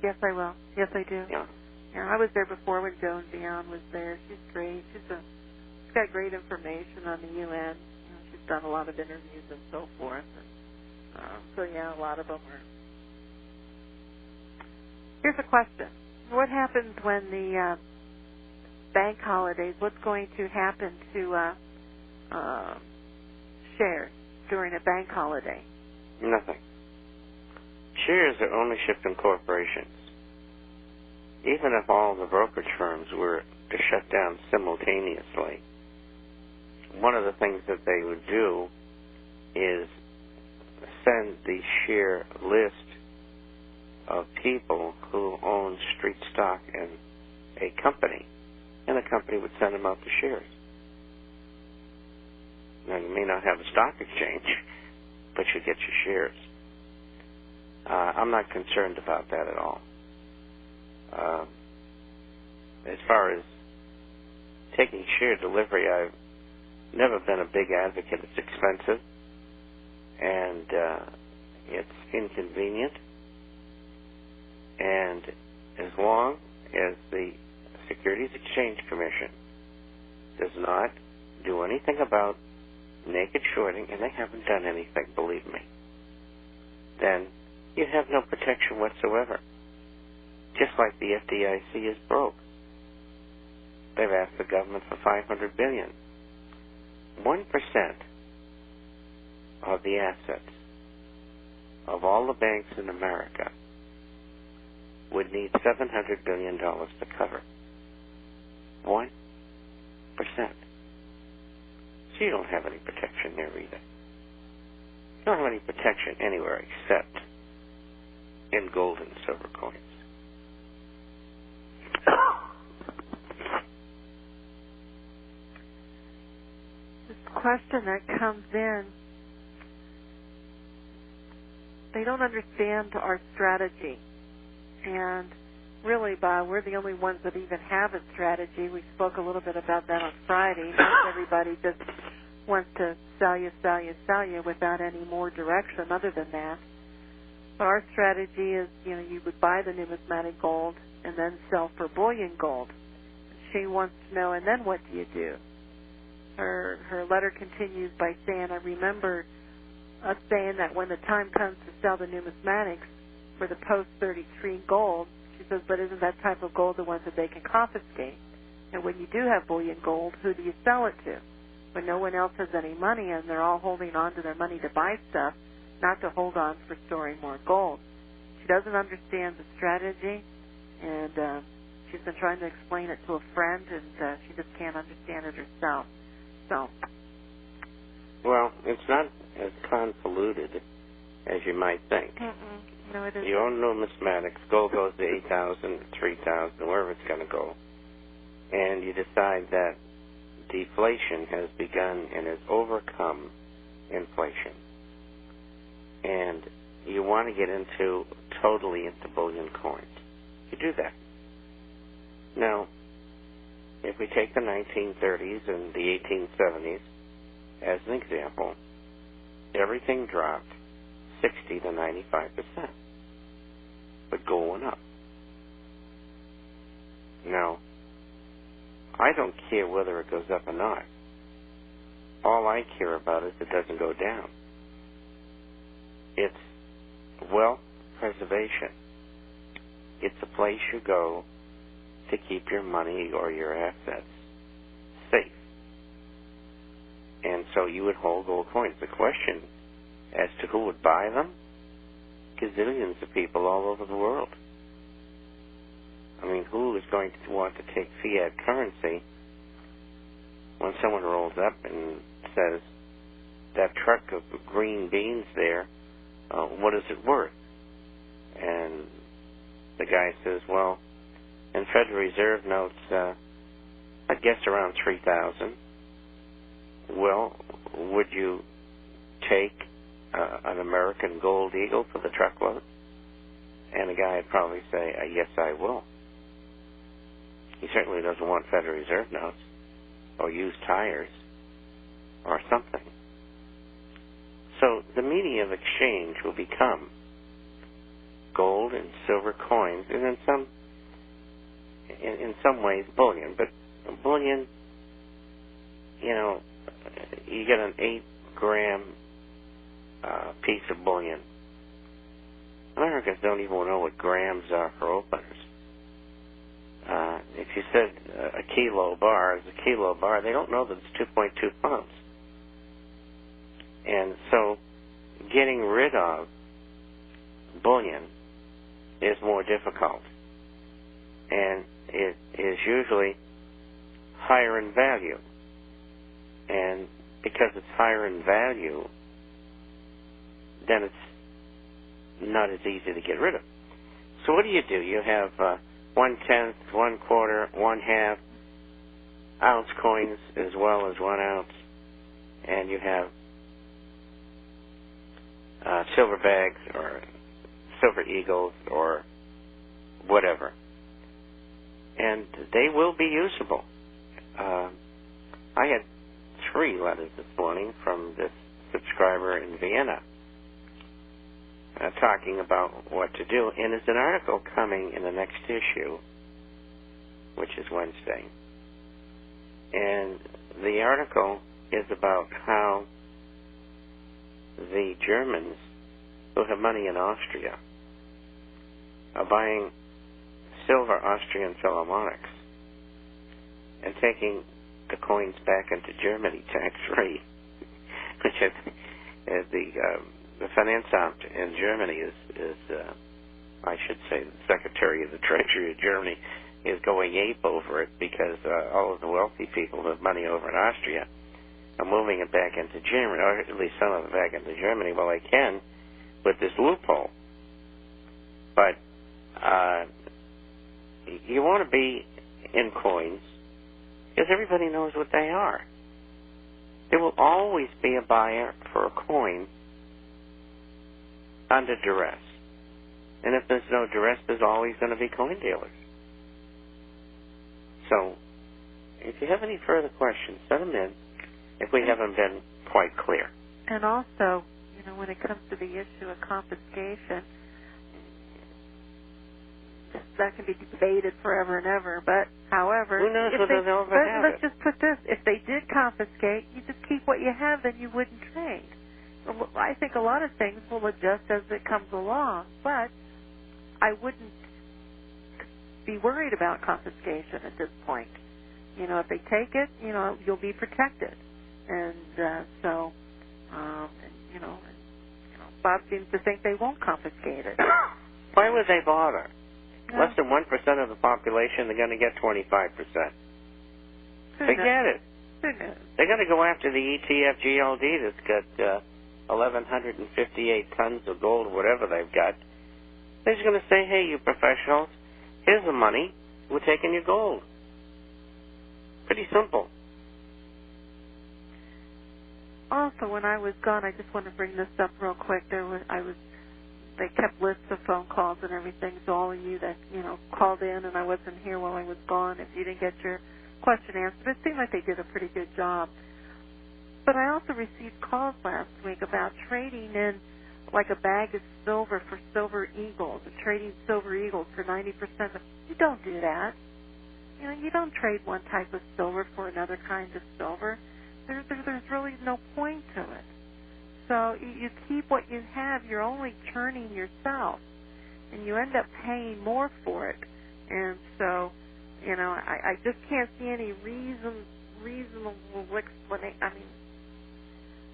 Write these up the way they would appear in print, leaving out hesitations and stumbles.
Yes, I will. Yes, I do. Yeah. Yeah, I was there before when Joan Dion was there. She's great. She's got great information on the UN. She's done a lot of interviews and so forth. And, so yeah, a lot of them are. Here's a question: what happens when the bank holidays? What's going to happen to shares during a bank holiday? Nothing. Shares are ownership in corporations. Even if all the brokerage firms were to shut down simultaneously, one of the things that they would do is send the share list of people who own street stock in a company, and the company would send them out the shares. Now, you may not have a stock exchange, but you get your shares. I'm not concerned about that at all. As far as taking share delivery, I've never been a big advocate. It's expensive, and it's inconvenient. And as long as the Securities Exchange Commission does not do anything about naked shorting, and they haven't done anything, believe me, then you have no protection whatsoever. Just like the FDIC is broke. They've asked the government for $500 billion. 1% of the assets of all the banks in America would need $700 billion to cover. 1%. So you don't have any protection there either. You don't have any protection anywhere except in gold and silver coins. This question that comes in, they don't understand our strategy. And really, Bob, we're the only ones that even have a strategy. We spoke a little bit about that on Friday. Most everybody just wants to sell you without any more direction other than that. But our strategy is, you would buy the numismatic gold and then sell for bullion gold. She wants to know, and then what do you do? Her letter continues by saying, I remember us saying that when the time comes to sell the numismatics for the post-33 gold, she says, but isn't that type of gold the ones that they can confiscate? And when you do have bullion gold, who do you sell it to? When no one else has any money and they're all holding on to their money to buy stuff, not to hold on for storing more gold. She doesn't understand the strategy, and she's been trying to explain it to a friend, and she just can't understand it herself. So, well, it's not as convoluted as you might think. No, it isn't. You own numismatics, gold goes to 8,000, 3,000, wherever it's going to go, and you decide that deflation has begun and has overcome inflation. And you want to get totally into bullion coins. You do that. Now, if we take the 1930s and the 1870s as an example, everything dropped 60 to 95%, but going up. Now, I don't care whether it goes up or not. All I care about is it doesn't go down. It's wealth preservation. It's a place you go to keep your money or your assets safe. And so you would hold gold coins. The question as to who would buy them, gazillions of people all over the world. I mean, who is going to want to take fiat currency when someone rolls up and says, that truck of green beans there, what is it worth? And the guy says, well, in Federal Reserve notes, I guess around 3,000. Well, would you take an American Gold Eagle for the truckload? And the guy would probably say, yes, I will. He certainly doesn't want Federal Reserve notes or used tires or something. So the medium of exchange will become gold and silver coins, and in some ways bullion. But bullion, you get an 8-gram piece of bullion. Americans don't even know what grams are for openers. If you said a kilo bar is a kilo bar, they don't know that it's 2.2 pounds. And so getting rid of bullion is more difficult. And it is usually higher in value. And because it's higher in value, then it's not as easy to get rid of. So what do? You have 1/10, 1/4, 1/2 ounce coins as well as 1 ounce, and you have silver bags or silver eagles or whatever, and they will be usable. I had 3 letters this morning from this subscriber in Vienna talking about what to do, and there's an article coming in the next issue, which is Wednesday, and the article is about how the Germans who have money in Austria are buying silver Austrian Philharmonics and taking the coins back into Germany tax-free, which is the Finanzamt in Germany is I should say, the Secretary of the Treasury of Germany is going ape over it because all of the wealthy people who have money over in Austria are moving it back into Germany, or at least some of it back into Germany. Well, they can with this loophole. But you want to be in coins because everybody knows what they are. There will always be a buyer for a coin under duress. And if there's no duress, there's always going to be coin dealers. So, if you have any further questions, send them in if we haven't been quite clear. And also, when it comes to the issue of confiscation, that can be debated forever and ever. But, however, who knows whether they'll ever have let's just put this: if they did confiscate, you just keep what you have, then you wouldn't trade. I think a lot of things will adjust as it comes along, but I wouldn't be worried about confiscation at this point. If they take it, you'll be protected. And Bob seems to think they won't confiscate it. Why would they bother? Less than 1% of the population are going to get 25%. Forget it. They're going to go after the ETF GLD that's got 1,158 tons of gold, whatever they've got. They're just going to say, hey, you professionals, here's the money. We're taking your gold. Pretty simple. Also, when I was gone, I just want to bring this up real quick. They kept lists of phone calls and everything, so all of you that, called in and I wasn't here while I was gone, if you didn't get your question answered, it seemed like they did a pretty good job. But I also received calls last week about trading in like a bag of silver for silver eagles, and trading silver eagles for 90%. You don't do that. You don't trade one type of silver for another kind of silver. There's really no point to it. So you keep what you have. You're only churning yourself, and you end up paying more for it. And so, I just can't see any reasonable explanation.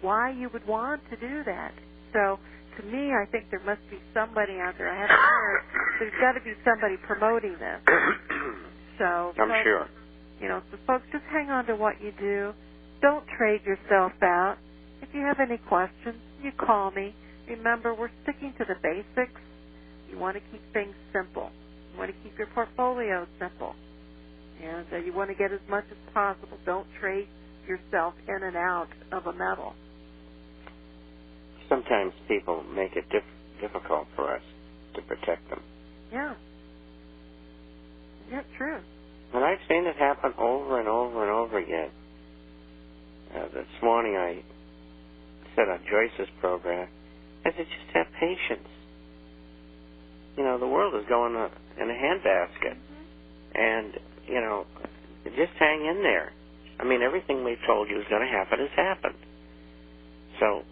Why you would want to do that. So, to me, I think there must be somebody out there. I haven't heard. There's got to be somebody promoting this. So, I'm sure. So folks, just hang on to what you do. Don't trade yourself out. If you have any questions, you call me. Remember, we're sticking to the basics. You want to keep things simple. You want to keep your portfolio simple. And you want to get as much as possible. Don't trade yourself in and out of a metal. Sometimes people make it difficult for us to protect them. Yeah. Yeah, true. And I've seen it happen over and over and over again. This morning I said on Joyce's program, I said, just have patience. the world is going in a handbasket. And, just hang in there. I mean, everything we've told you is going to happen has happened. So